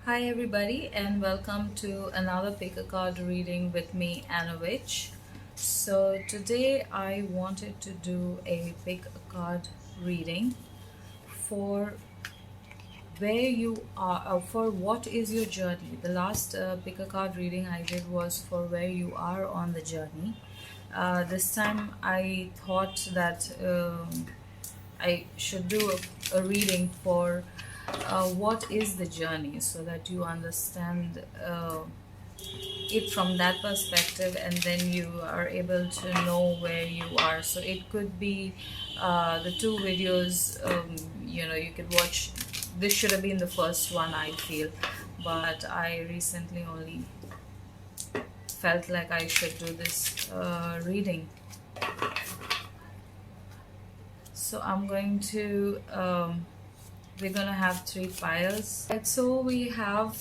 Hi everybody and welcome to another pick a card reading with me, Anna Witch. So today I wanted to do a pick a card reading for where you are, for what is your journey. The last pick a card reading I did was for where you are on the journey. This time I thought that I should do a reading for what is the journey so that you understand it from that perspective, and then you are able to know where you are. So it could be the two videos, you could watch. This should have been the first one, I feel, but I recently only felt like I should do this reading. So I'm going to we're gonna have three piles. Right, so we have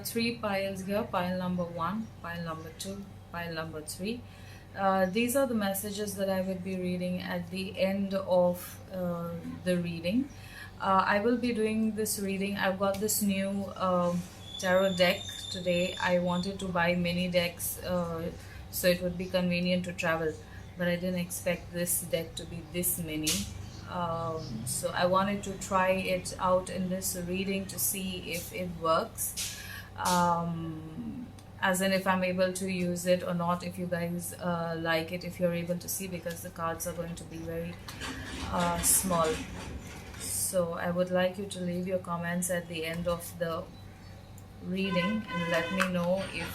three piles here: pile number one, pile number two, pile number three. These are the messages that I would be reading at the end of the reading. I will be doing this reading. I've got this new tarot deck today. I wanted to buy mini decks so it would be convenient to travel, but I didn't expect this deck to be this mini. So I wanted to try it out in this reading to see if it works, as in if I'm able to use it or not, if you guys like it, if you're able to see, because the cards are going to be very small. So I would like you to leave your comments at the end of the reading and let me know if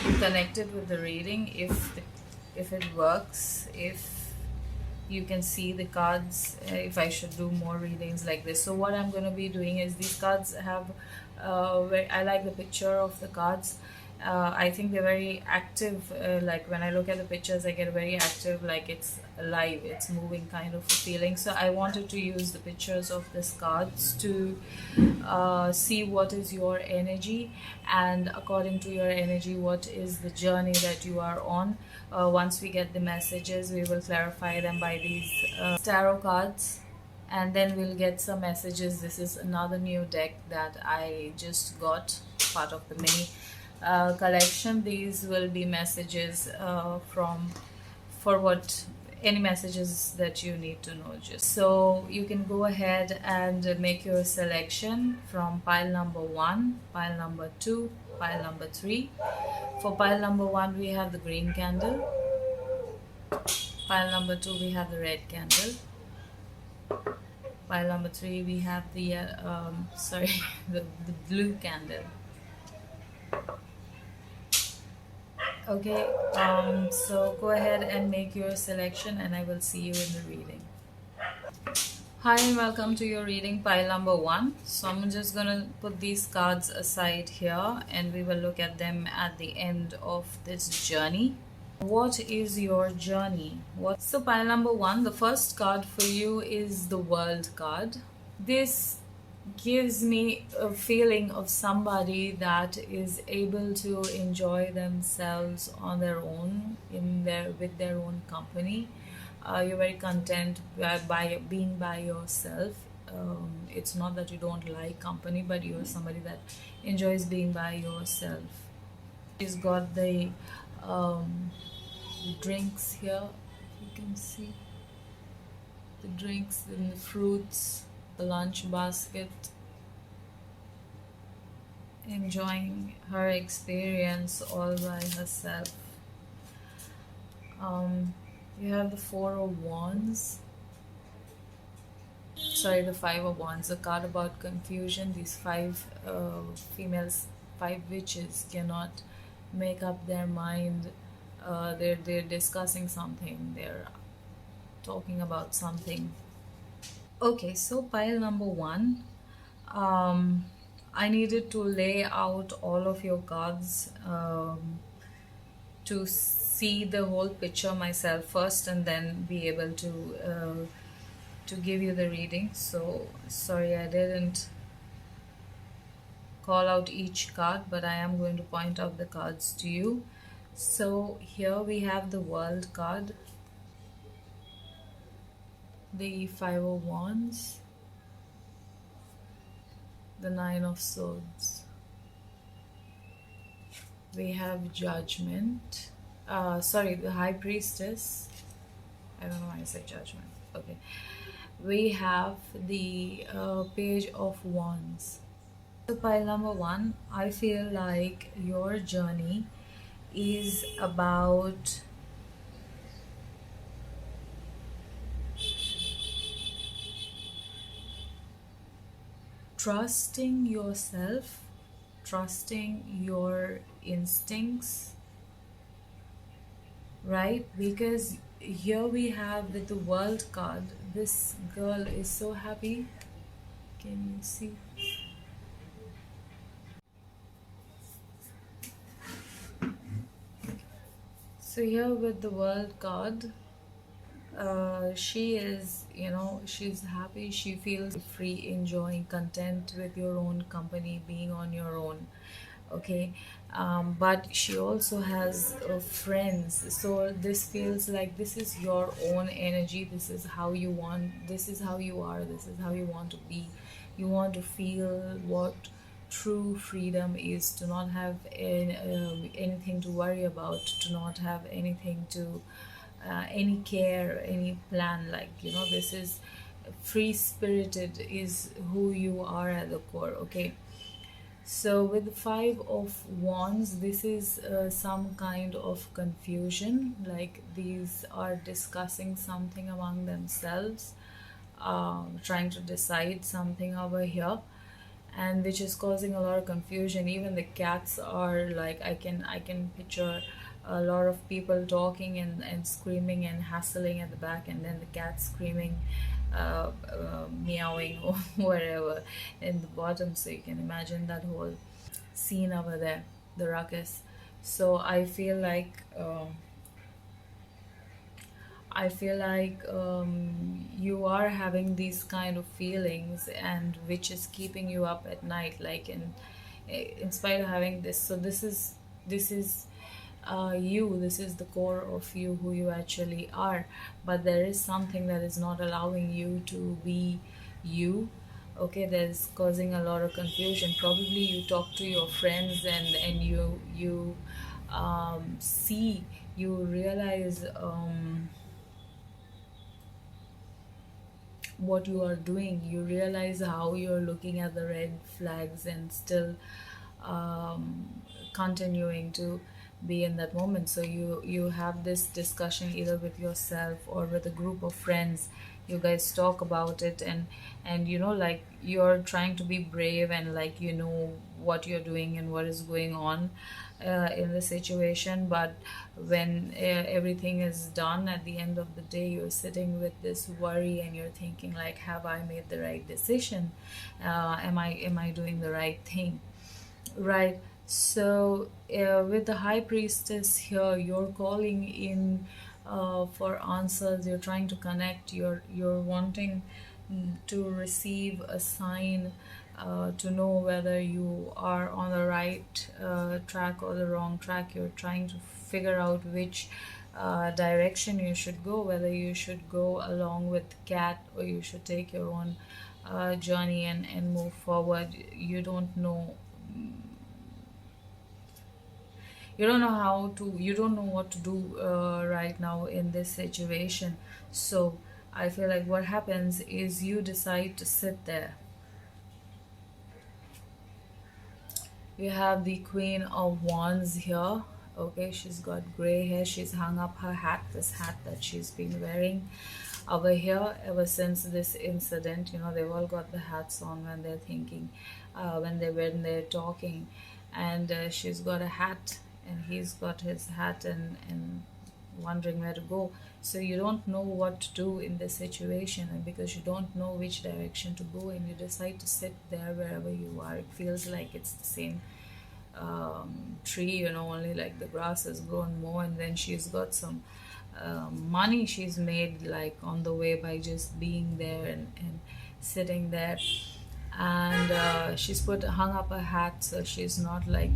you connected with the reading, if it works, if you can see the cards, if I should do more readings like this. So what I'm going to be doing is, these cards have I like the picture of the cards. I think they're very active. Like when I look at the pictures, I get very active, like it's alive, it's moving kind of a feeling. So I wanted to use the pictures of these cards to see what is your energy, and according to your energy, what is the journey that you are on. Once we get the messages, we will clarify them by these tarot cards, and then we'll get some messages. This is another new deck that I just got, part of the mini collection. These will be messages from for what any messages that you need to know. Just so you can go ahead and make your selection from pile number one, pile number two, pile number three. For pile number one, we have the green candle. Pile number two, we have the red candle. Pile number three, we have the the blue candle. Okay, so go ahead and make your selection, and I will see you in the reading. Hi and welcome to your reading, pile number one. So I'm just gonna put these cards aside here, and we will look at them at the end of this journey. What is your journey? So pile number one, the first card for you is the World card. This gives me a feeling of somebody that is able to enjoy themselves on their own, with their own company. You're very content by being by yourself. It's not that you don't like company, but you're somebody that enjoys being by yourself. She's got the drinks here. You can see the drinks and the fruits, the lunch basket, enjoying her experience all by herself. You have the Four of Wands. Sorry, the Five of Wands, a card about confusion. These five females, five witches, cannot make up their mind. They're discussing something. They're talking about something. Okay, so pile number one. I needed to lay out all of your cards to see the whole picture myself first, and then be able to give you the reading. So sorry I didn't call out each card, but I am going to point out the cards to you. So here we have the World card, the Five of Wands, the Nine of Swords. We have Judgment. Sorry, the High Priestess. I don't know why I said Judgment. Okay. We have the Page of Wands. So pile number one, I feel like your journey is about trusting yourself, trusting your instincts, right? Because here we have with the World card, this girl is so happy. Can you see? So here with the World card, she is, she's happy, she feels free, enjoying, content with your own company, being on your own. Okay. But she also has friends, so this feels like this is your own energy, this is how you want, this is how you are, this is how you want to be. You want to feel what true freedom is, to not have anything to worry about, to not have anything to any care, any plan, like, this is free spirited, is who you are at the core. Okay. So with the Five of Wands, this is some kind of confusion, like these are discussing something among themselves, trying to decide something over here, and which is causing a lot of confusion. Even the cats are like, I can picture a lot of people talking and screaming and hassling at the back, and then the cat screaming, meowing or wherever in the bottom. So you can imagine that whole scene over there, the ruckus. So I feel like you are having these kind of feelings, and which is keeping you up at night, like in spite of having this. So this is you, this is the core of you, who you actually are, but there is something that is not allowing you to be you. Okay, there's causing a lot of confusion. Probably you talk to your friends, and you realize what you are doing. You realize how you're looking at the red flags and still continuing to be in that moment. So you have this discussion either with yourself or with a group of friends. You guys talk about it, and like, you're trying to be brave, and like, what you're doing and what is going on in the situation. But when everything is done, at the end of the day, you're sitting with this worry, and you're thinking like, have I made the right decision? Am I doing the right thing? Right. So, with the High Priestess here, you're calling in for answers. You're trying to connect. You're wanting to receive a sign, to know whether you are on the right track or the wrong track. You're trying to figure out which direction you should go, whether you should go along with Cat, or you should take your own journey and move forward. You don't know what to do right now in this situation. So I feel like what happens is you decide to sit there. You have the Queen of Wands here. Okay, she's got gray hair. She's hung up her hat, this hat that she's been wearing over here ever since this incident. They've all got the hats on when they're thinking, when they're talking, and she's got a hat, and he's got his hat, and wondering where to go. So you don't know what to do in this situation, and because you don't know which direction to go, and you decide to sit there wherever you are. It feels like it's the same tree, only like the grass has grown more, and then she's got some money she's made, like, on the way by just being there and sitting there. And she's hung up a hat, so she's not like,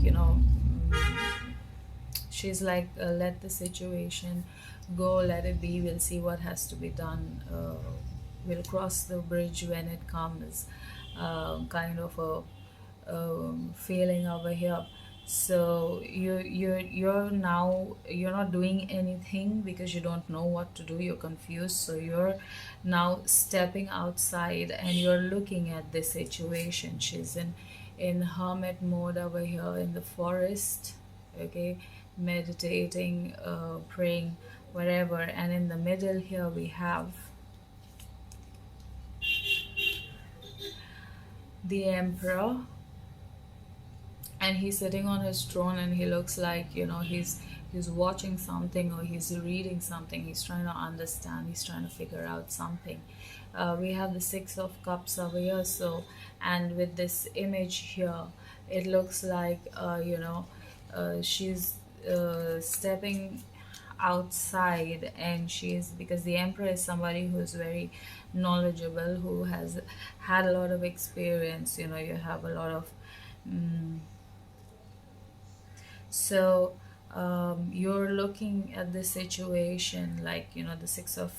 she's like, let the situation go, let it be, we'll see what has to be done, we'll cross the bridge when it comes. kind of a feeling over here. So you're not doing anything because you don't know what to do, you're confused, so you're now stepping outside and you're looking at this situation. She's in hermit mode over here in the forest, okay, meditating, praying, whatever. And in the middle here we have the emperor, and he's sitting on his throne, and he looks like, you know, he's watching something, or he's reading something, he's trying to understand, he's trying to figure out something. We have the Six of Cups over here. So, and with this image here, it looks like, she's stepping outside, and she's, because the emperor is somebody who's very knowledgeable, who has had a lot of experience, you know, you have a lot of so you're looking at the situation, like, you know, the Six of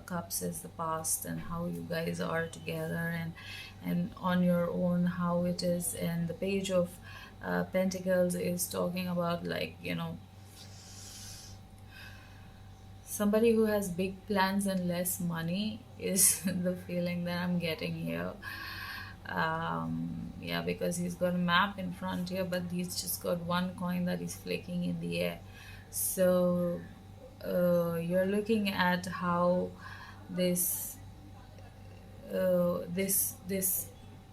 Cups is the past, and how you guys are together, and on your own how it is. And the Page of Pentacles is talking about, like, you know, somebody who has big plans and less money is the feeling that I'm getting here. Yeah, because he's got a map in front here, but he's just got one coin that he's flicking in the air. So you're looking at how this this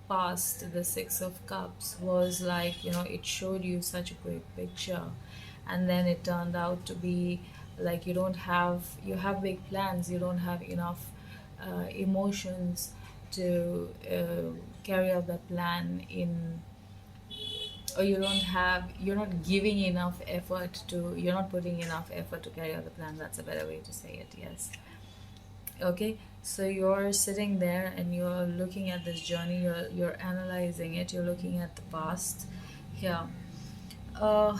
past, the Six of Cups, was like, you know, it showed you such a great picture, and then it turned out to be like, you don't have, you have big plans, you don't have enough emotions to carry out that plan in, or you don't have, you're not giving enough effort to, you're not putting enough effort to carry out the plan. That's a better way to say it, yes. Okay, so you're sitting there and you're looking at this journey, you're analyzing it, you're looking at the past here. Down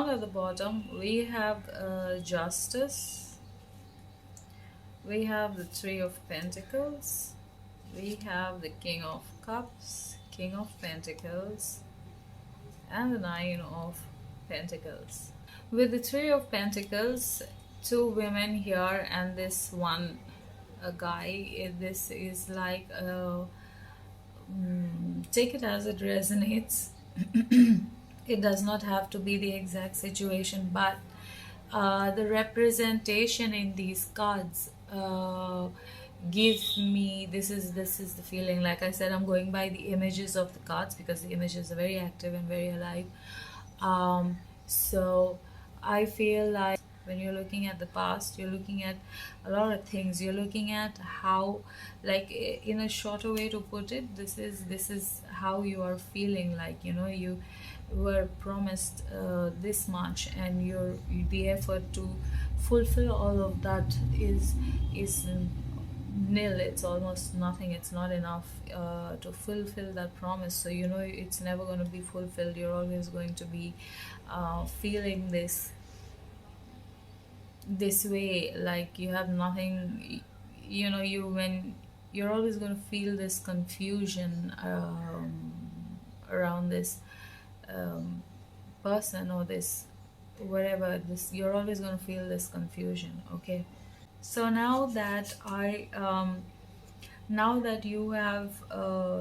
at the bottom we have Justice, we have the Three of Pentacles, we have the King of Cups, King of Pentacles, and the Nine of Pentacles. With the Three of Pentacles, two women here and this one a guy, this is like take it as it resonates. It does not have to be the exact situation, but the representation in these cards give me, this is the feeling. Like I said, I'm going by the images of the cards because the images are very active and very alive. So I feel like when you're looking at the past, you're looking at a lot of things. You're looking at how, like, in a shorter way to put it, this is how you are feeling. Like, you know, you were promised this much, and the effort to fulfill all of that is nil. It's almost nothing. It's not enough to fulfill that promise. So you know it's never going to be fulfilled. You're always going to be feeling this way, like you have nothing. You know, when you're always going to feel this confusion around this person, or this whatever this, you're always going to feel this confusion. Okay, so now that now that you have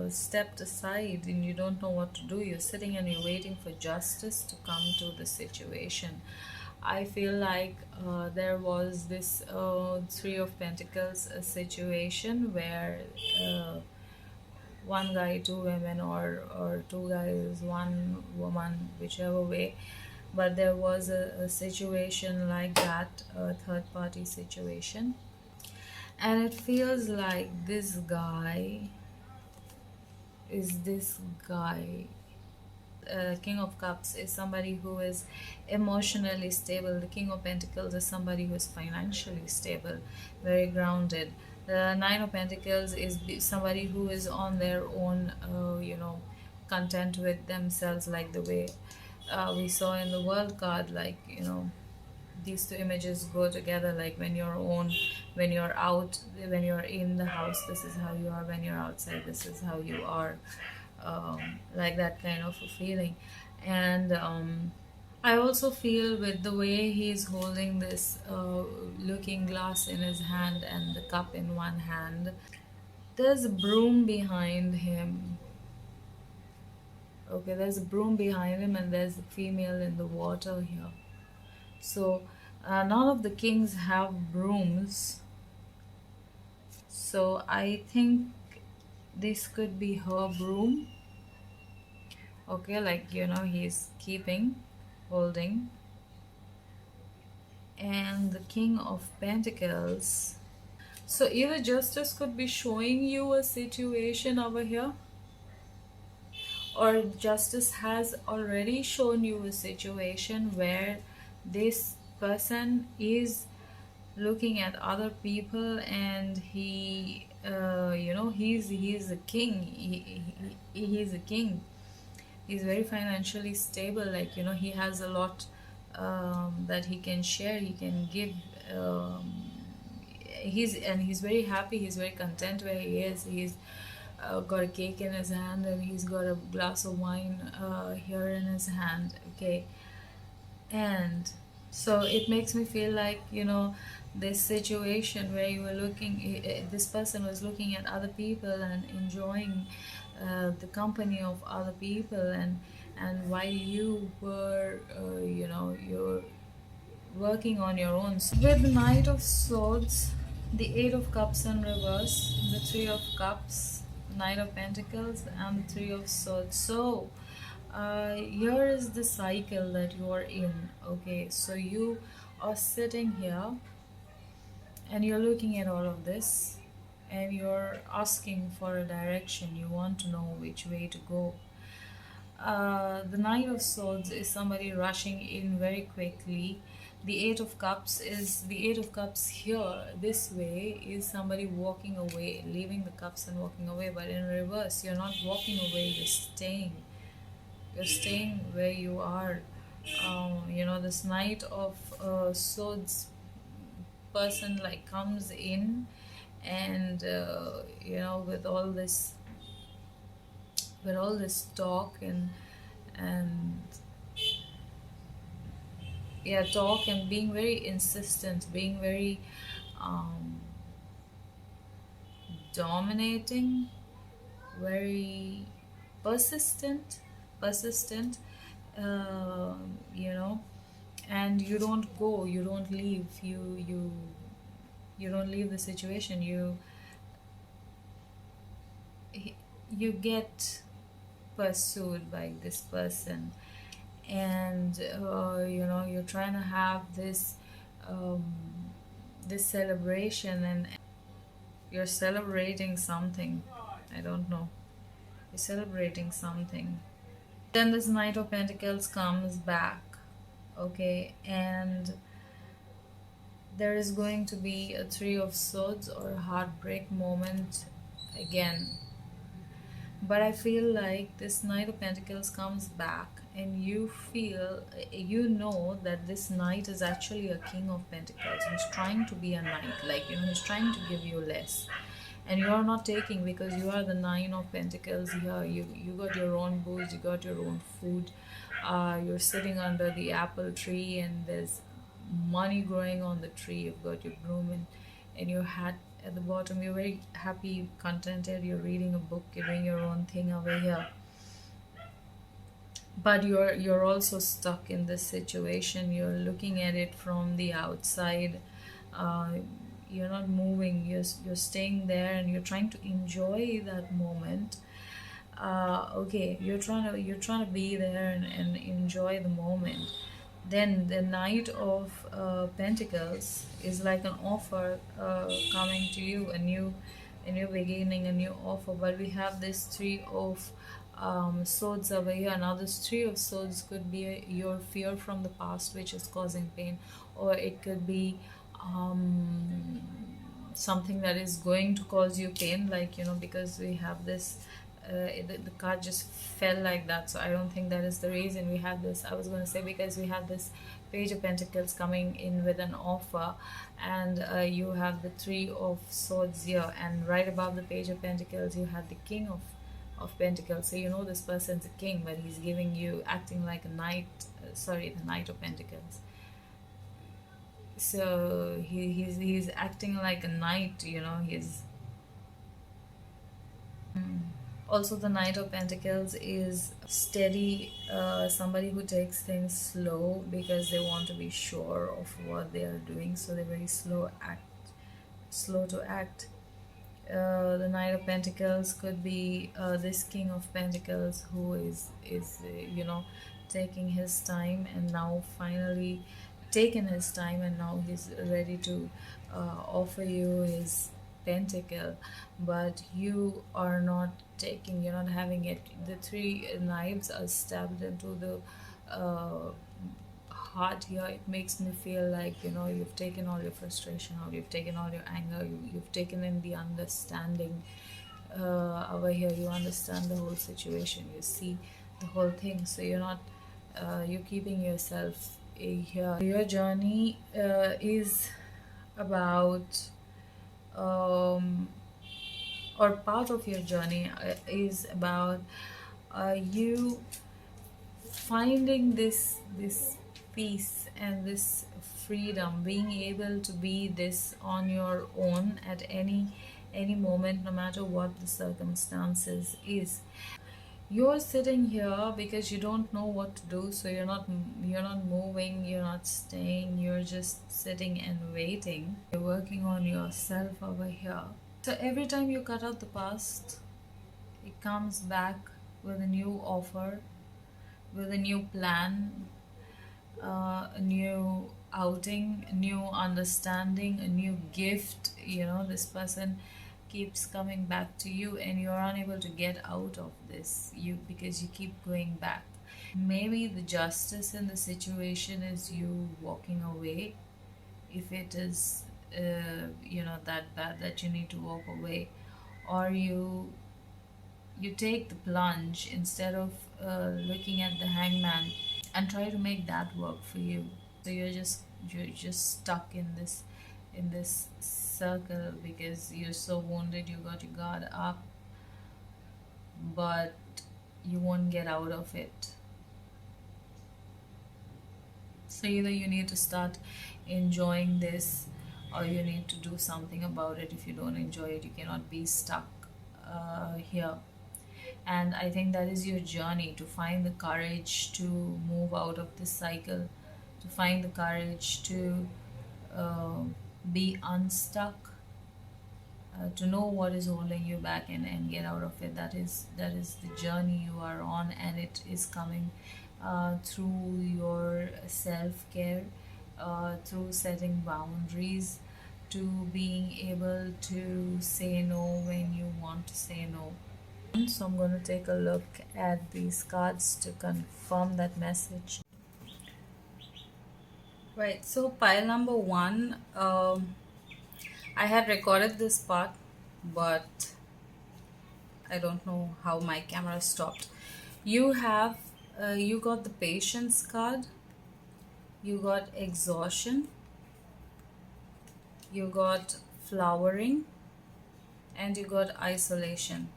stepped aside and you don't know what to do, you're sitting and you're waiting for justice to come to the situation. I feel like there was this Three of Pentacles situation where one guy, two women, or two guys, one woman, whichever way. But there was a situation like that, a third party situation. And it feels like this guy King of Cups is somebody who is emotionally stable. The King of Pentacles is somebody who is financially stable, very grounded. The Nine of Pentacles is somebody who is on their own, content with themselves, like the way we saw in the World card, like, these two images go together, like when you're on, when you're out, when you're in the house, this is how you are, when you're outside, this is how you are, like that kind of a feeling. And I also feel with the way he's holding this looking glass in his hand and the cup in one hand, there's a broom behind him. Okay, there's a broom behind him, and there's a female in the water here. So none of the kings have brooms, so I think this could be her broom. Okay, like, you know, he's keeping, holding. And the King of Pentacles, so either Justice could be showing you a situation over here, or Justice has already shown you a situation where this person is looking at other people, and he you know, he's a king. He's a king. He's very financially stable, like, you know, he has a lot that he can share, he can give. He's very happy, he's very content where he is. He's got a cake in his hand, and he's got a glass of wine here in his hand. Okay, and so it makes me feel like, you know, this situation where you were looking, this person was looking at other people and enjoying the company of other people, and while you were you know, you're working on your own. So with the Knight of Swords, the Eight of Cups in reverse, the Three of Cups, Knight of Pentacles, and the Three of Swords. So here is the cycle that you are in. Okay, so you are sitting here and you're looking at all of this, and you're asking for a direction. You want to know which way to go. The Knight of Swords is somebody rushing in very quickly. The Eight of Cups here, this way, is somebody walking away, leaving the cups and walking away. But in reverse, you're not walking away, you're staying. You're staying where you are. You know, this Knight of Swords person, like, comes in, and you know, with all this talk and yeah, talk, and being very insistent, being very dominating, very persistent, you know, and you don't go, you don't leave, you don't leave the situation. You get pursued by this person, and you know, you're trying to have this this celebration, and you're celebrating something. I don't know, you're celebrating something. Then this Knight of Pentacles comes back. Okay, and there is going to be a Three of Swords or a heartbreak moment again. But I feel like this Knight of Pentacles comes back, and you feel, you know, that this knight is actually a King of Pentacles. He's trying to be a knight, like, you know, he's trying to give you less, and you're not taking, because you are the Nine of Pentacles here. You got your own booze, you got your own food, you're sitting under the apple tree, and there's money growing on the tree. You've got your broom and your hat at the bottom. You're very happy, contented, you're reading a book, you're doing your own thing over here. But you're also stuck in this situation. You're looking at it from the outside. You're not moving, you're staying there, and you're trying to enjoy that moment. Okay, you're trying to be there and enjoy the moment. Then the Knight of Pentacles is like an offer coming to you, a new beginning, a new offer. But we have this Three of Swords over here. Now this Three of Swords could be your fear from the past, which is causing pain, or it could be something that is going to cause you pain, like, you know, because we have this the card just fell like that, so I don't think that is the reason we have this. I was going to say because we have this Page of Pentacles coming in with an offer, and you have the Three of Swords here, and right above the Page of Pentacles you have the King of Pentacles. So you know this person's a king, but he's giving you, acting like a knight, the Knight of Pentacles. So he's acting like a knight, you know. He's also, the Knight of Pentacles is steady, somebody who takes things slow because they want to be sure of what they are doing, so they're very slow to act. The Knight of Pentacles could be this King of Pentacles, who is you know, taking his time, and now finally taken his time, and now he's ready to offer you his pentacle, but you are not taking, you're not having it. The three knives are stabbed into the heart here. It makes me feel like, you know, you've taken all your frustration out, you've taken all your anger, you've taken in the understanding. Over here you understand the whole situation, you see the whole thing, so you're not you're keeping yourself here. Your journey is about or part of your journey is about you finding this peace and this freedom, being able to be this on your own at any moment, no matter what the circumstances is. You're sitting here because you don't know what to do, so you're not moving, you're not staying, you're just sitting and waiting. You're working on yourself over here. So every time you cut out the past, it comes back with a new offer, with a new plan, a new outing, a new understanding, a new gift. You know, this person keeps coming back to you, and you're unable to get out of this because you keep going back. Maybe the justice in the situation is you walking away, if it is you know, that bad that you need to walk away, or you take the plunge instead of looking at the hangman and try to make that work for you. So you're just stuck in this circle because you're so wounded, you got your guard up, but you won't get out of it. So either you need to start enjoying this, or you need to do something about it. If you don't enjoy it, you cannot be stuck here. And I think that is your journey, to find the courage to move out of this cycle, to find the courage to be unstuck, to know what is holding you back, and get out of it. That is the journey you are on, and it is coming through your self-care, through setting boundaries, to being able to say no when you want to say no. So I'm going to take a look at these cards to confirm that message. Right, so pile number one, I had recorded this part, but I don't know how my camera stopped. You have you got the patience card, you got exhaustion, you got flowering, and you got isolation.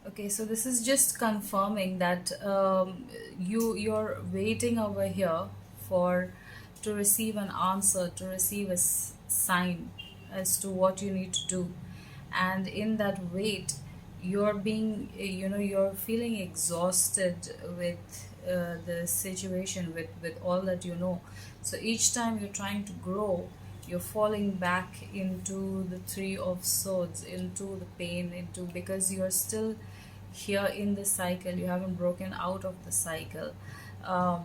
Okay, so this is just confirming that you're waiting over here to receive an answer, to receive a sign as to what you need to do. And in that wait, you're being, you know, you're feeling exhausted with the situation, with all that you know. So each time you're trying to grow, you're falling back into the Three of Swords, into the pain, because you're still here in the cycle. You haven't broken out of the cycle,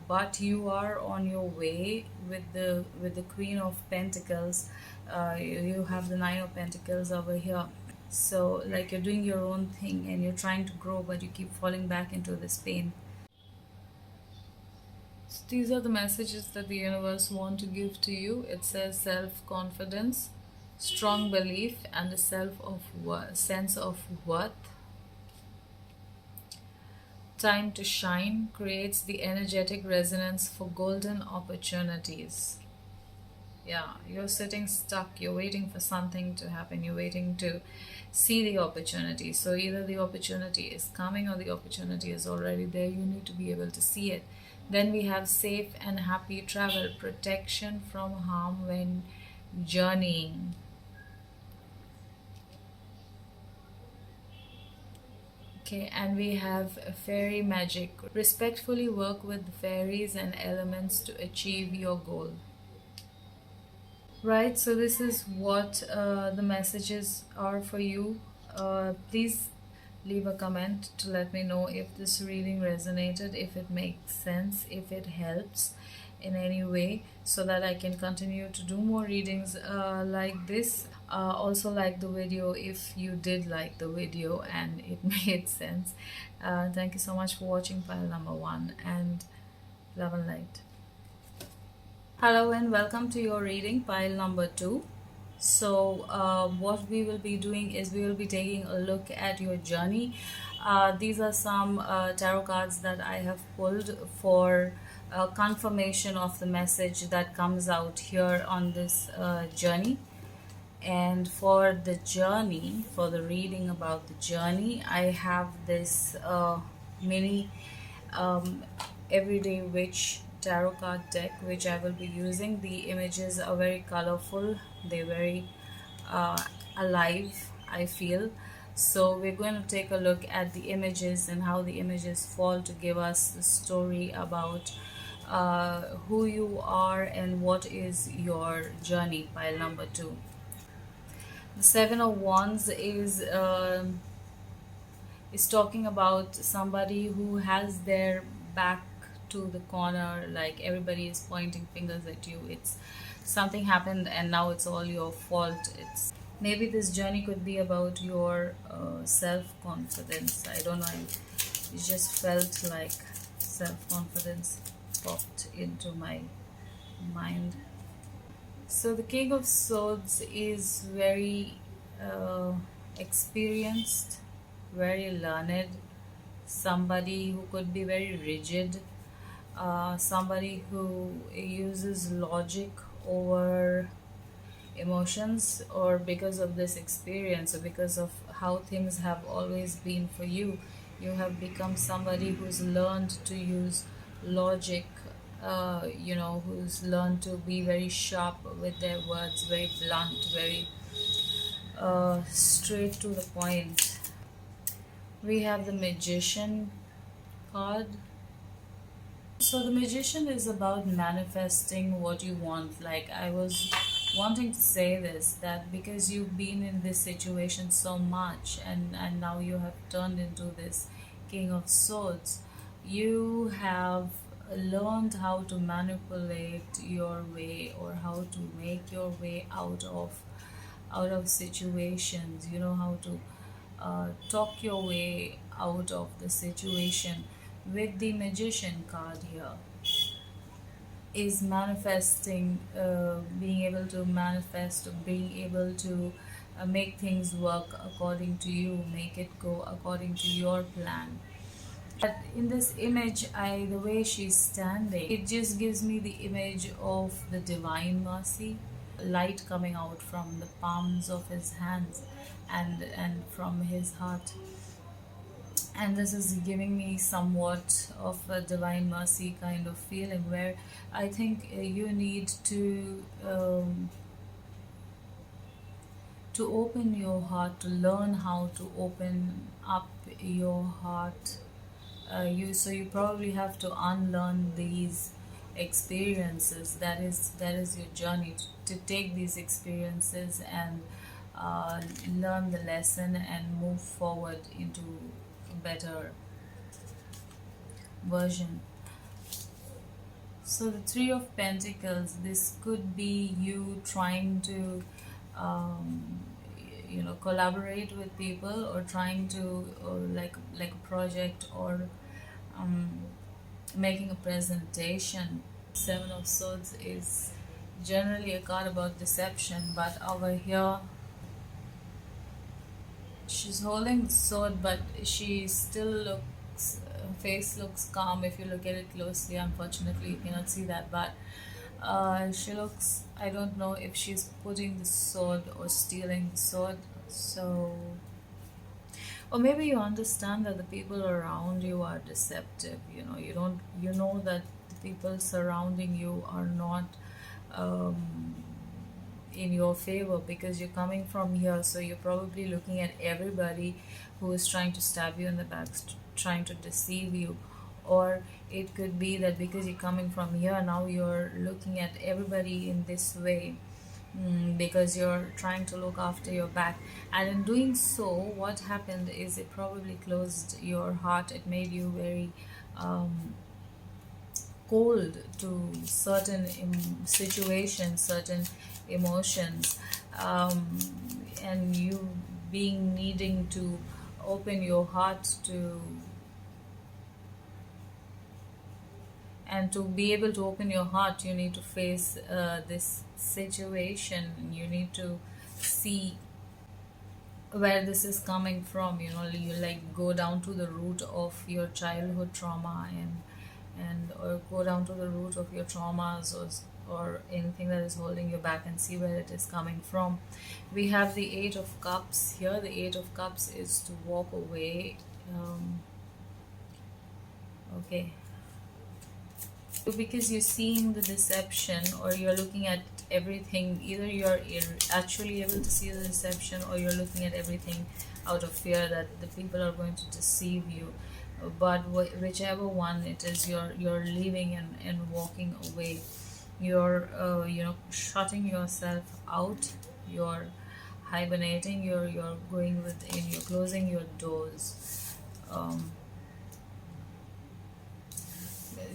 but you are on your way with the Queen of Pentacles. You have the Nine of Pentacles over here. So like, you're doing your own thing and you're trying to grow, but you keep falling back into this pain. So these are the messages that the universe want to give to you. It says self-confidence, strong belief, and a sense of worth. Time to shine creates the energetic resonance for golden opportunities. Yeah, you're sitting stuck, you're waiting for something to happen, you're waiting to see the opportunity. So either the opportunity is coming or the opportunity is already there. You need to be able to see it. Then we have safe and happy travel, protection from harm when journeying. Okay, and we have fairy magic. Respectfully work with fairies and elements to achieve your goal. Right, so this is what the messages are for you. Please leave a comment to let me know if this reading resonated, if it makes sense, if it helps in any way, so that I can continue to do more readings like this. Also, like the video if you did like the video and it made sense. Thank you so much for watching pile number 1, and love and light. Hello and welcome to your reading pile number 2. So what we will be doing is we will be taking a look at your journey. These are some tarot cards that I have pulled for confirmation of the message that comes out here on this journey. And for the journey, for the reading about the journey, I have this mini everyday witch tarot card deck which I will be using. The images are very colorful, they're very alive, I feel. So we're going to take a look at the images and how the images fall to give us the story about who you are and what is your journey, pile number 2. The Seven of Wands is talking about somebody who has their back to the corner, like everybody is pointing fingers at you. It's something happened and now it's all your fault. It's maybe this journey could be about your self-confidence. I don't know, it just felt like self-confidence popped into my mind. So the King of Swords is very experienced, very learned, somebody who could be very rigid, somebody who uses logic over emotions, or because of this experience or because of how things have always been for you, you have become somebody who's learned to use logic, who's learned to be very sharp with their words, very blunt, very straight to the point. We have the Magician card. So the Magician is about manifesting what you want. Like, I was wanting to say this, that because you've been in this situation so much, and now you have turned into this King of Swords, you have learned how to manipulate your way, or how to make your way out of situations. You know how to talk your way out of the situation. With the Magician card here is manifesting, being able to manifest, being able to make things work according to you, make it go according to your plan. But in this image, the way she's standing, it just gives me the image of the divine mercy, light coming out from the palms of his hands and from his heart. And this is giving me somewhat of a divine mercy kind of feeling, where I think you need to open your heart, to learn how to open up your heart. So you probably have to unlearn these experiences. That is your journey, to take these experiences and learn the lesson and move forward into a better version. So the Three of Pentacles, this could be you trying to collaborate with people, or trying to, or like a project, or making a presentation. Seven of Swords is generally a card about deception, but over here she's holding the sword, but she still looks face looks calm if you look at it closely. Unfortunately, you cannot see that, but she looks, I don't know if she's putting the sword or stealing the sword. So, or maybe you understand that the people around you are deceptive. You don't, you know that the people surrounding you are not um, in your favor because you're coming from here. So you're probably looking at everybody who is trying to stab you in the back, trying to deceive you. Or it could be that because you're coming from here, now you're looking at everybody in this way, because you're trying to look after your back. And in doing so, what happened is it probably closed your heart. It made you very cold to certain situations, certain emotions, and you being needing to open your heart to, and to be able to open your heart, you need to face this situation. You need to see where this is coming from. You like go down to the root of your childhood trauma, and or go down to the root of your traumas, or anything that is holding you back, and see where it is coming from. We have the Eight of Cups here. The Eight of Cups is to walk away. Okay, because you're seeing the deception, or you're looking at everything. Either you're actually able to see the deception, or you're looking at everything out of fear that the people are going to deceive you. But whichever one it is, you're leaving and walking away. You're shutting yourself out. You're hibernating. You're going within. You're closing your doors.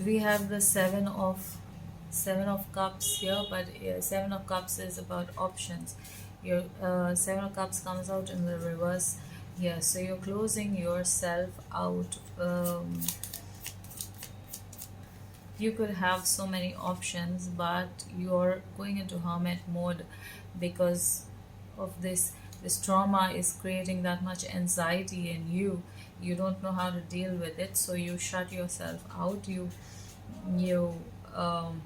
We have the Seven of Cups here, but Seven of Cups is about options. Your Seven of Cups comes out in the reverse here, so you're closing yourself out. You could have so many options, but you're going into hermit mode because of this trauma is creating that much anxiety in you. You don't know how to deal with it, so you shut yourself out. You um,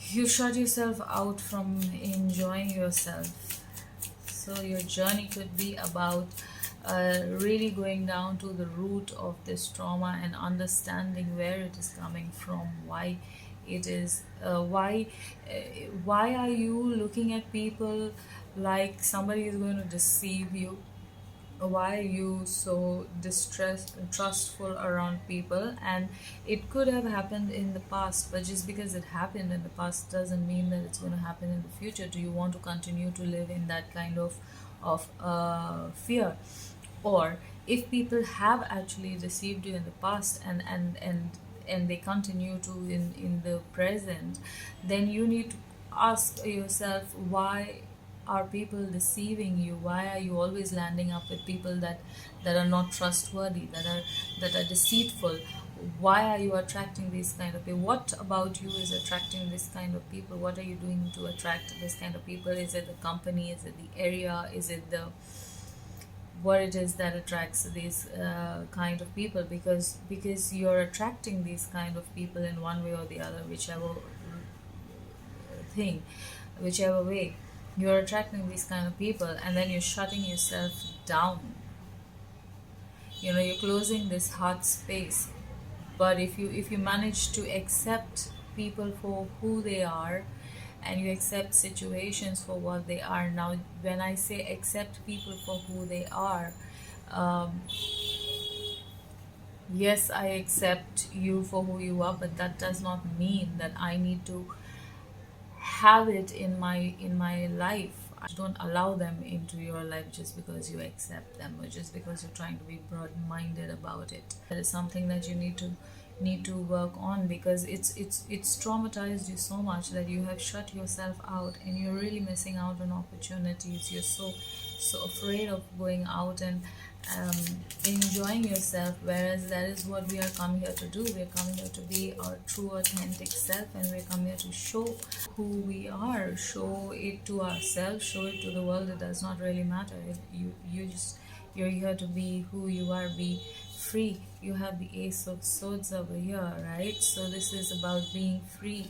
you shut yourself out from enjoying yourself. So your journey could be about really going down to the root of this trauma and understanding where it is coming from, why it is, why are you looking at people like somebody is going to deceive you. Why are you so trustful around people? And it could have happened in the past, but just because it happened in the past doesn't mean that it's going to happen in the future. Do you want to continue to live in that kind of fear? Or if people have actually deceived you in the past, and they continue to in the present, then you need to ask yourself, why are people deceiving you? Why are you always landing up with people that are not trustworthy, that are deceitful? Why are you attracting these kind of people? What about you is attracting this kind of people? What are you doing to attract this kind of people? Is it the company? Is it the area? Is it the what it is that attracts these kind of people? Because you're attracting these kind of people in one way or the other, thing whichever way you're attracting these kind of people, and then you're shutting yourself down. You're closing this heart space. But if you manage to accept people for who they are, and you accept situations for what they are. Now when I say accept people for who they are, um, yes, I accept you for who you are, but that does not mean that I need to have it in my life. Don't allow them into your life just because you accept them, or just because you're trying to be broad-minded about it. That is something that you need to work on, because it's traumatized you so much that you have shut yourself out, and you're really missing out on opportunities. You're so afraid of going out and enjoying yourself, whereas that is what we are coming here to do. We're coming here to be our true authentic self, and we're coming here to show who we are, show it to ourselves, show it to the world. It does not really matter if you just You're here to be who you are, be free. You have the Ace of Swords over here, right? So this is about being free.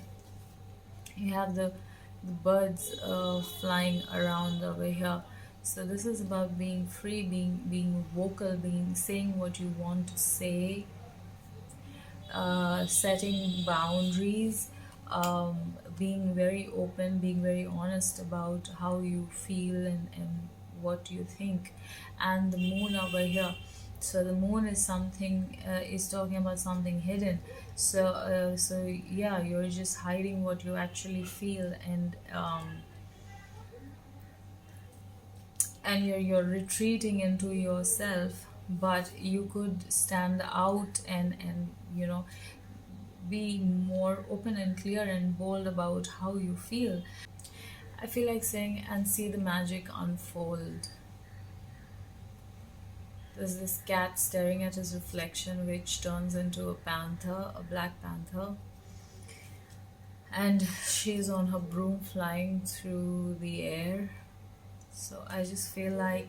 You have the birds flying around over here. So this is about being free, being vocal, being saying what you want to say, setting boundaries, being very open, being very honest about how you feel and what you think. And the moon over here. So the moon is something is talking about something hidden. So yeah, you're just hiding what you actually feel, and you're retreating into yourself. But you could stand out and be more open and clear and bold about how you feel. I feel like saying, and see the magic unfold. There's this cat staring at his reflection, which turns into a panther, a black panther, and she's on her broom flying through the air. So I just feel like,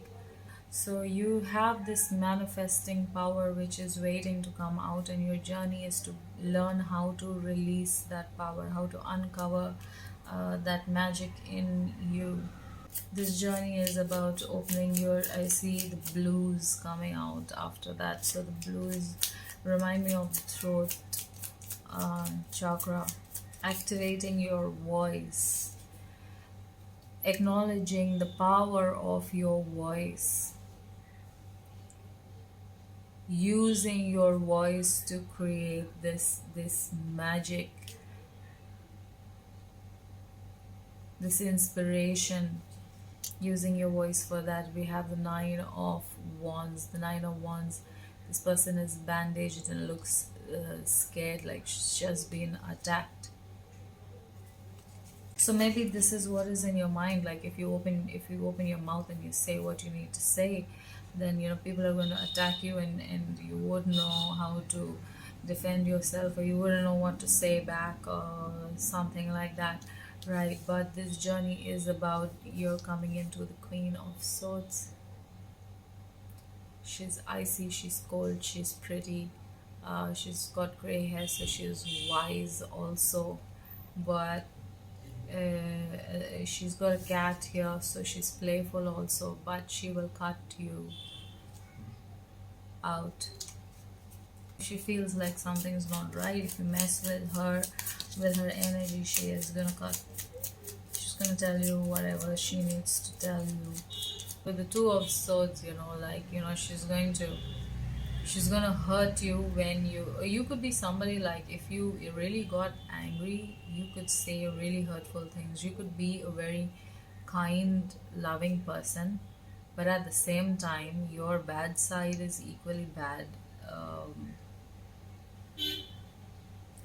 so you have this manifesting power which is waiting to come out, and your journey is to learn how to release that power, how to uncover that magic in you. This journey is about opening your, I see the blues coming out after that. So the blues remind me of the throat chakra, activating your voice, acknowledging the power of your voice, using your voice to create this magic, this inspiration, using your voice for that. We have the Nine of Wands. The Nine of Wands, this person is bandaged and looks scared, like she's just been attacked. So maybe this is what is in your mind. Like if you open your mouth and you say what you need to say, then people are going to attack you, and you wouldn't know how to defend yourself, or you wouldn't know what to say back, or something like that, right? But this journey is about you're coming into the Queen of Swords. She's icy, she's cold, she's pretty, she's got gray hair, so she's wise also. But she's got a cat here, so she's playful also, but she will cut you out. She feels like something's not right. If you mess with her energy, she is gonna cut. She's gonna tell you whatever she needs to tell you. With the Two of Swords, she's gonna hurt you when you could be somebody, like if you really got angry, you could say really hurtful things. You could be a very kind, loving person, but at the same time your bad side is equally bad.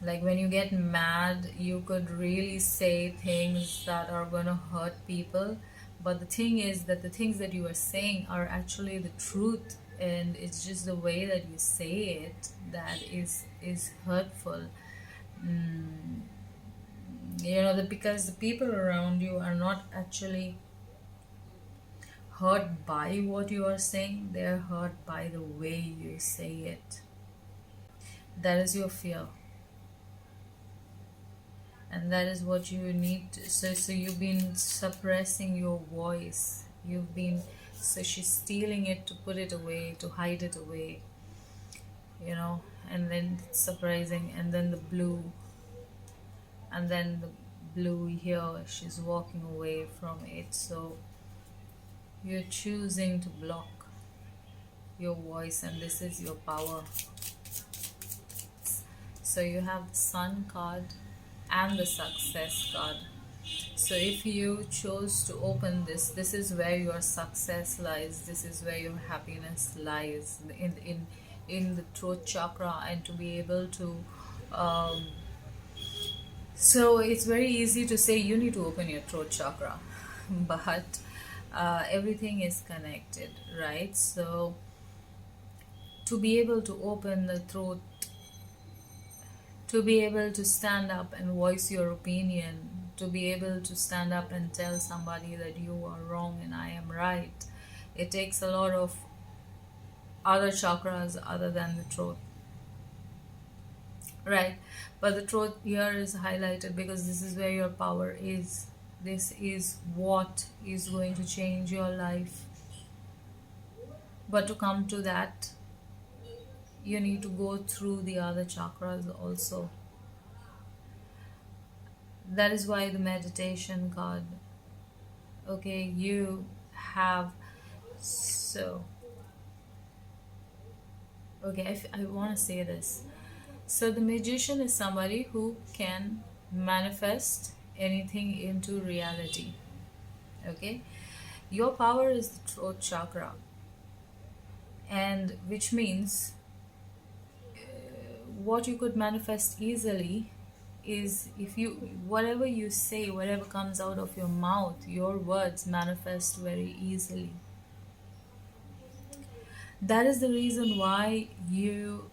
Like when you get mad, you could really say things that are gonna hurt people, but the thing is that the things that you are saying are actually the truth, and it's just the way that you say it that is hurtful. mm, because the people around you are not actually hurt by what you are saying, they're hurt by the way you say it. That is your fear, and that is what you need to, so you've been suppressing your voice. You've been, so she's stealing it to put it away, to hide it away, and then surprising, and then the blue, and then the blue here, she's walking away from it. So you're choosing to block your voice, and this is your power. So you have the Sun card and the Success card. So if you chose to open this is where your success lies, this is where your happiness lies, in the throat chakra. And to be able to so it's very easy to say you need to open your throat chakra, but everything is connected, right? So to be able to open the throat, to be able to stand up and voice your opinion, to be able to stand up and tell somebody that you are wrong and I am right, it takes a lot of other chakras other than the throat, right? But the throat here is highlighted because this is where your power is. This is what is going to change your life. But to come to that, you need to go through the other chakras also. That is why the meditation card. Okay, you have so. Okay, I want to say this. So the magician is somebody who can manifest anything into reality. Okay, your power is the throat chakra, and which means what you could manifest easily is if you, whatever you say, whatever comes out of your mouth, your words manifest very easily. That is the reason why you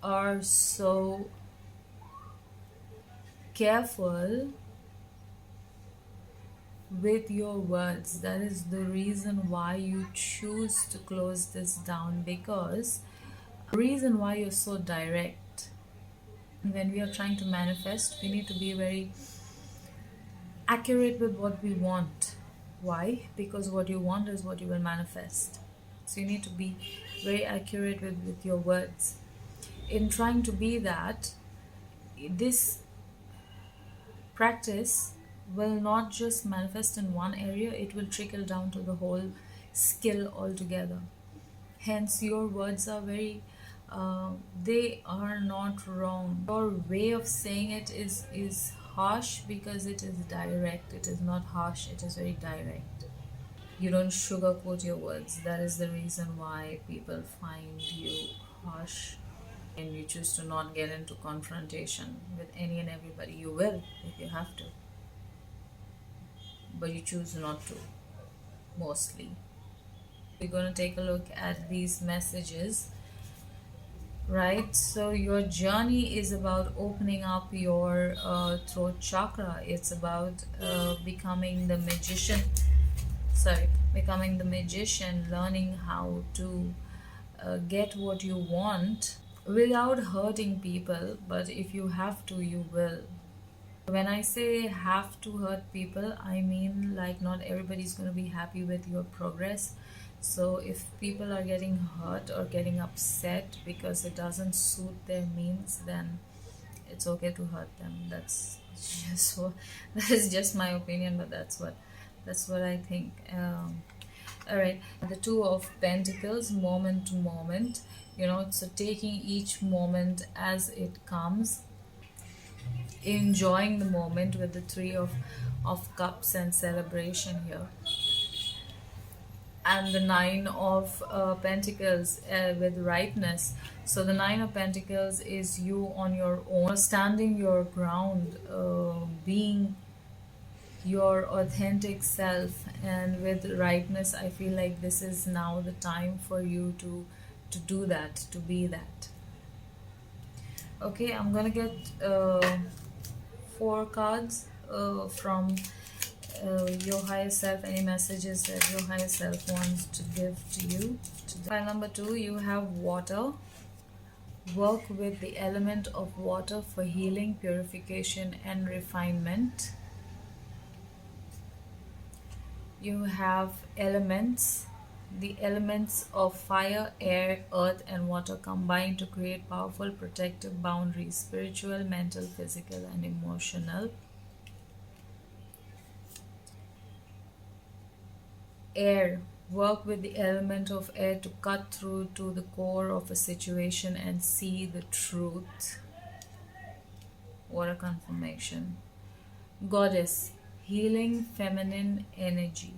are so careful with your words. That is the reason why you choose to close this down, because the reason why you're so direct. When we are trying to manifest, we need to be very accurate with what we want. Why? Because what you want is what you will manifest. So you need to be very accurate with your words. In trying to be that, this practice will not just manifest in one area, it will trickle down to the whole skill altogether. Hence, your words are very, they are not wrong. Your way of saying it is harsh because it is direct. It is not harsh, it is very direct. You don't sugarcoat your words. That is the reason why people find you harsh, and you choose to not get into confrontation with any and everybody. You will if you have to, but you choose not to, mostly. We're going to take a look at these messages, right? So your journey is about opening up your throat chakra. It's about becoming the magician. Becoming the magician, learning how to get what you want without hurting people. But if you have to, you will. When I say have to hurt people, I mean like not everybody's going to be happy with your progress. So if people are getting hurt or getting upset because it doesn't suit their means, then it's okay to hurt them. That's just what, that is just my opinion, but that's what I think. All right, the Two of Pentacles, moment to moment. So taking each moment as it comes, enjoying the moment with the Three of Cups and celebration here, and the Nine of Pentacles with rightness. So the Nine of Pentacles is you on your own, standing your ground, being your authentic self, and with rightness. I feel like this is now the time for you to do that, to be that. Okay, I'm gonna get 4 cards from your higher self, any messages that your higher self wants to give to you. File number 2, you have water. Work with the element of water for healing, purification, and refinement. You have elements. The elements of fire, air, earth, and water combine to create powerful protective boundaries, spiritual, mental, physical, and emotional. Air. Work with the element of air to cut through to the core of a situation and see the truth. What a confirmation. Goddess. Healing feminine energy.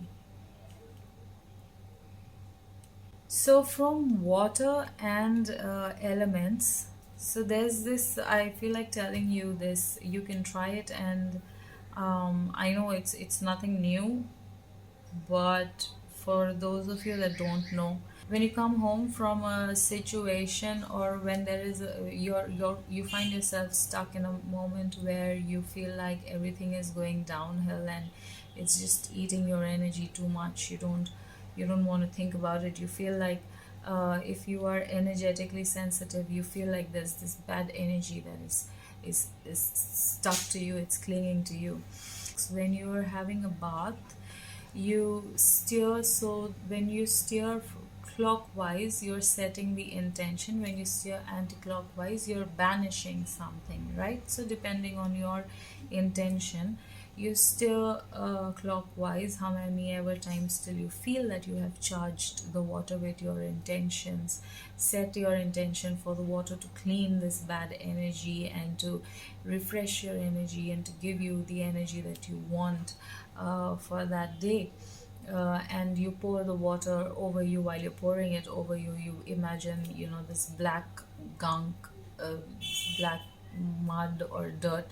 So from water and elements, so there's this, I feel like telling you this, you can try it, and I know it's nothing new, but for those of you that don't know, when you come home from a situation, or when there is you find yourself stuck in a moment where you feel like everything is going downhill and it's just eating your energy too much, you don't want to think about it, you feel like If you are energetically sensitive, you feel like there's this bad energy that is stuck to you, it's clinging to you. So when you are having a bath, you steer, so when you steer clockwise, you're setting the intention. When you steer anti-clockwise, you're banishing something, right? So depending on your intention, you steer clockwise how many ever times till you feel that you have charged the water with your intentions. Set your intention for the water to clean this bad energy and to refresh your energy and to give you the energy that you want for that day. And you pour the water over you. While you're pouring it over you, you imagine, you know, this black gunk, black mud or dirt,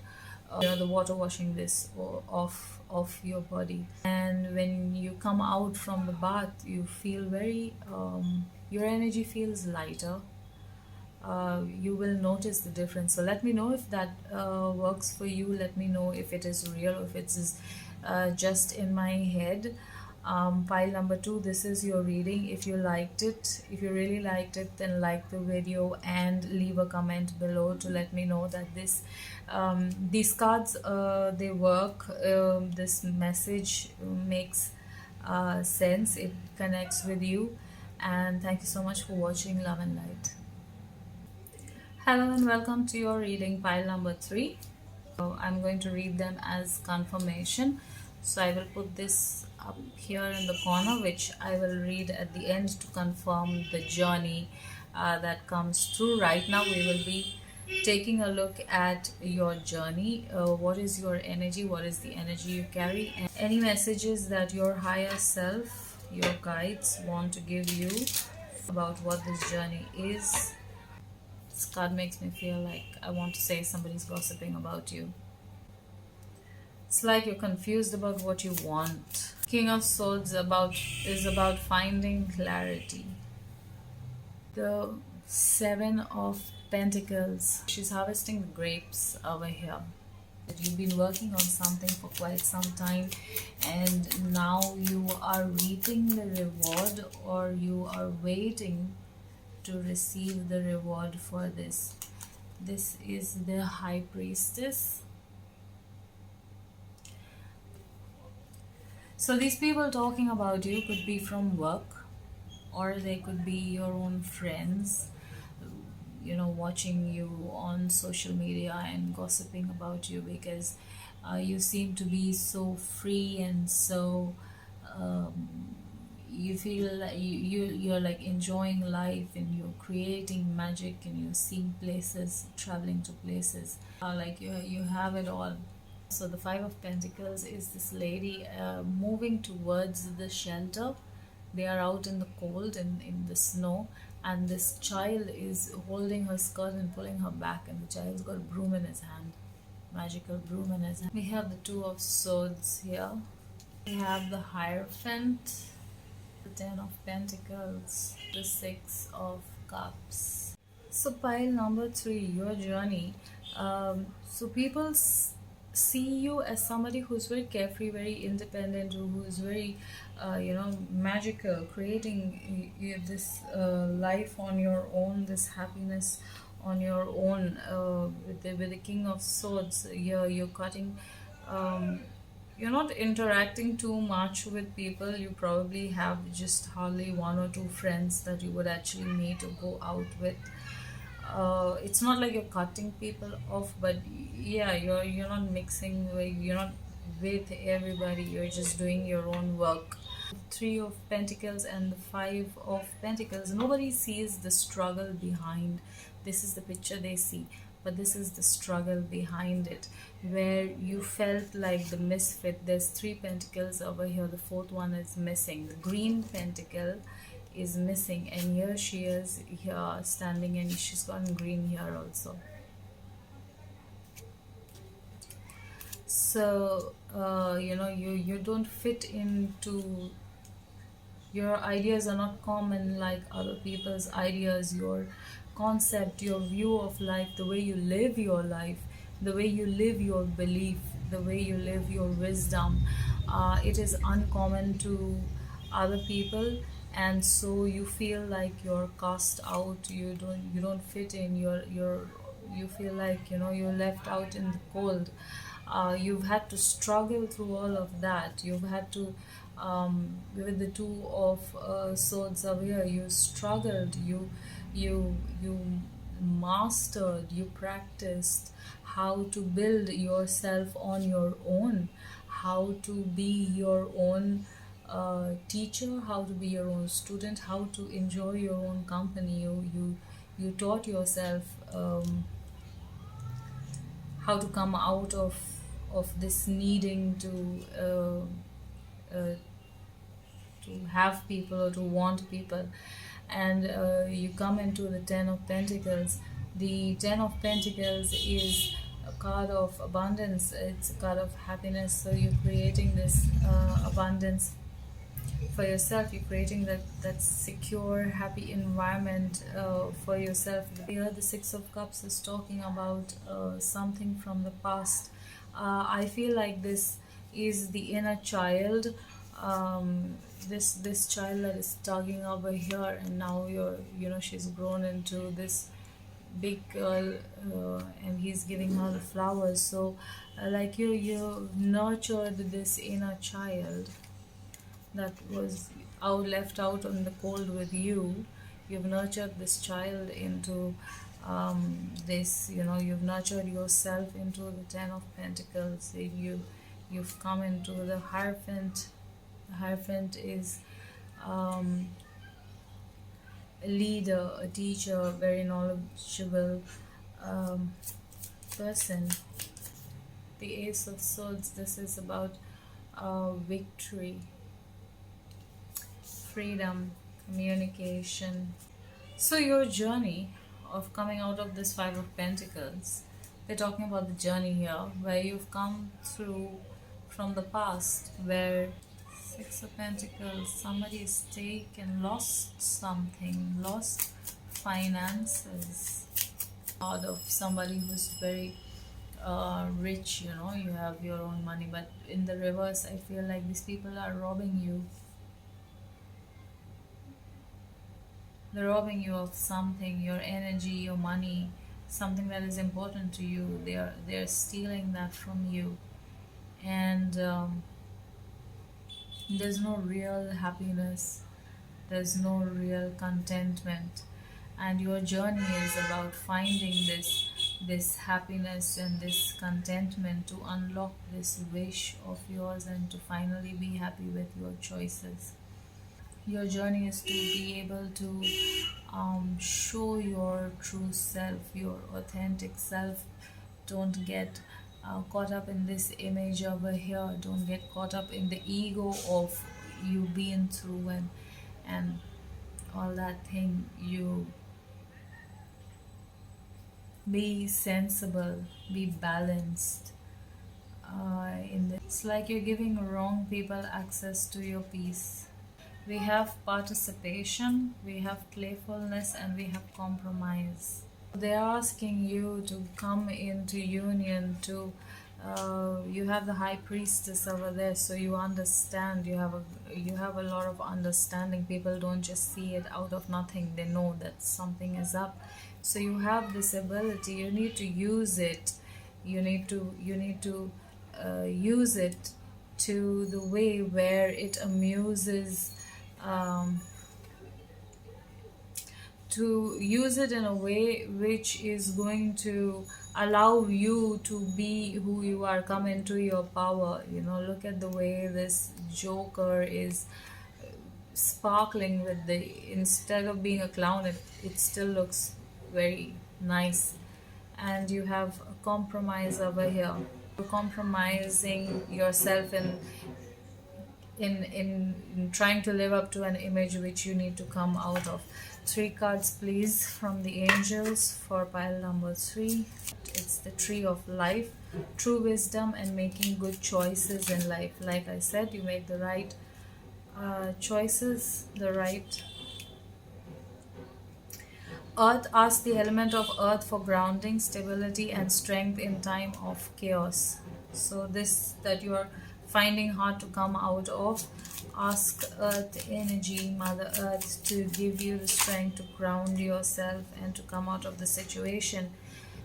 you know, the water washing this off your body. And when you come out from the bath, you feel very your energy feels lighter. You will notice the difference. So let me know if that works for you. Let me know if it is real, if it's just in my head. Pile number 2, this is your reading. If you liked it, if you really liked it, then like the video and leave a comment below to let me know that these cards, they work. This message makes sense, it connects with you. And thank you so much for watching. Love and light. Hello and welcome to your reading, pile number 3. So I'm going to read them as confirmation. So I will put this up here in the corner, which I will read at the end to confirm the journey that comes through. Right now we will be taking a look at your journey. What is your energy? What is the energy you carry? And any messages that your higher self, your guides, want to give you about what this journey is. This card makes me feel like I want to say somebody's gossiping about you. It's like you're confused about what you want. King of Swords is about finding clarity. The 7 of Pentacles. She's harvesting the grapes over here. You've been working on something for quite some time, and now you are reaping the reward, or you are waiting to receive the reward for this. This is the High Priestess. So these people talking about you could be from work, or they could be your own friends, you know, watching you on social media and gossiping about you because you seem to be so free and so you feel like you're like enjoying life, and you're creating magic, and you're seeing places, traveling to places, like you have it all. So the 5 of Pentacles is this lady moving towards the shelter. They are out in the cold and in the snow, and this child is holding her skirt and pulling her back, and the child's got a broom in his hand, magical broom in his hand. We have the 2 of Swords here. We have the Hierophant, the 10 of Pentacles, the 6 of Cups. So pile number 3, your journey. So people see you as somebody who's very carefree, very independent, who's very you know, magical, creating this life on your own, this happiness on your own. With the King of Swords, you're cutting, you're not interacting too much with people. You probably have just hardly 1 or 2 friends that you would actually meet or go out with. It's not like you're cutting people off, but yeah, you're not mixing with, you're not with everybody, you're just doing your own work. 3 of Pentacles and the 5 of Pentacles, nobody sees the struggle behind. This is the picture they see, but this is the struggle behind it, where you felt like the misfit. There's 3 pentacles over here, the 4th one is missing. The green pentacle is missing, and here she is here standing, and she's got green here also. So you know, you don't fit into, your ideas are not common like other people's ideas. Your concept, your view of life, the way you live your life, the way you live your belief, the way you live your wisdom, it is uncommon to other people. and so you feel like you're cast out, you don't fit in, you feel like, you're left out in the cold. You've had to struggle through all of that. You've had to, with the two of swords over here, you struggled, you mastered, you practiced how to build yourself on your own, how to be your own teacher, how to be your own student, how to enjoy your own company. You taught yourself how to come out of this needing uh, to have people or to want people. And you come into the Ten of Pentacles. The Ten of Pentacles is a card of abundance, it's a card of happiness. So you're creating this abundance for yourself, you're creating that secure, happy environment for yourself. Here the Six of Cups is talking about something from the past. I feel like this is the inner child, this child that is tugging over here, and now she's grown into this big girl, and he's giving her the flowers. So like you nurtured this inner child that was left out on the cold with you. You've nurtured this child into this, you've nurtured yourself into the Ten of Pentacles. You've come into the Hierophant. The Hierophant is a leader, a teacher, a very knowledgeable person. The Ace of Swords, this is about victory, freedom, communication. So your journey of coming out of this Five of Pentacles, we're talking about the journey here where you've come through from the past, where Six of Pentacles, somebody is taken, lost something, lost finances. Out of somebody who's very rich, you have your own money, but in the reverse, I feel like these people are robbing you. They're robbing you of something, your energy, your money, something that is important to you. They're stealing that from you, and there's no real happiness. There's no real contentment, and your journey is about finding this happiness and this contentment, to unlock this wish of yours and to finally be happy with your choices. Your journey is to be able to show your true self, your authentic self. Don't get caught up in this image over here. Don't get caught up in the ego of you being through and all that thing. You be sensible, be balanced. It's like you're giving wrong people access to your peace. We have participation, we have playfulness, and we have compromise. They're asking you to come into union, to you have the High Priestess over there, so you understand, you have a lot of understanding. People don't just see it out of nothing, they know that something is up. So you have this ability, you need to use it. You need to use it to the way where it amuses, to use it in a way which is going to allow you to be who you are, come into your power. Look at the way this Joker is sparkling with instead of being a clown, it still looks very nice. And you have a compromise over here. You're compromising yourself in trying to live up to an image which you need to come out of. 3 cards please from the angels for pile number 3. It's the Tree of Life, true wisdom and making good choices in life. Like I said, you make the right choices, the right. Earth, ask the element of earth for grounding, stability and strength in time of chaos. So this that you are finding hard to come out of, Ask Earth energy, Mother Earth, to give you the strength to ground yourself and to come out of the situation.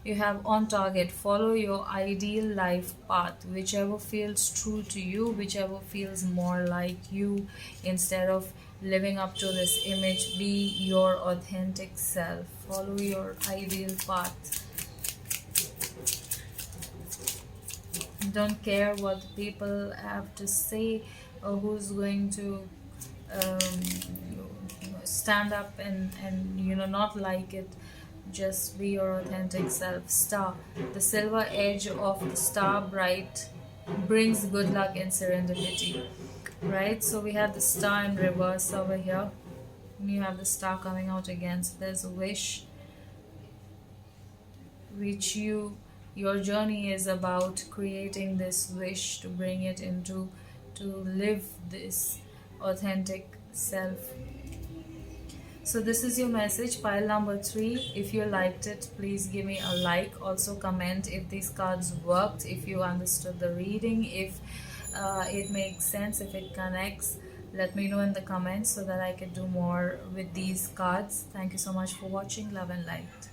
You have on target, follow your ideal life path, whichever feels true to you, whichever feels more like you. Instead of living up to this image, be your authentic self, follow your ideal path. Don't care what people have to say or who's going to stand up and not like it. Just be your authentic self. Star, the silver edge of the star bright brings good luck and serendipity, right? So we have the star in reverse over here, and you have the star coming out again. So there's a wish which your journey is about creating this wish to bring it into, to live this authentic self. So this is your message, pile number 3. If you liked it, please give me a like. Also comment if these cards worked, if you understood the reading, if it makes sense, if it connects. Let me know in the comments so that I can do more with these cards. Thank you so much for watching. Love and light.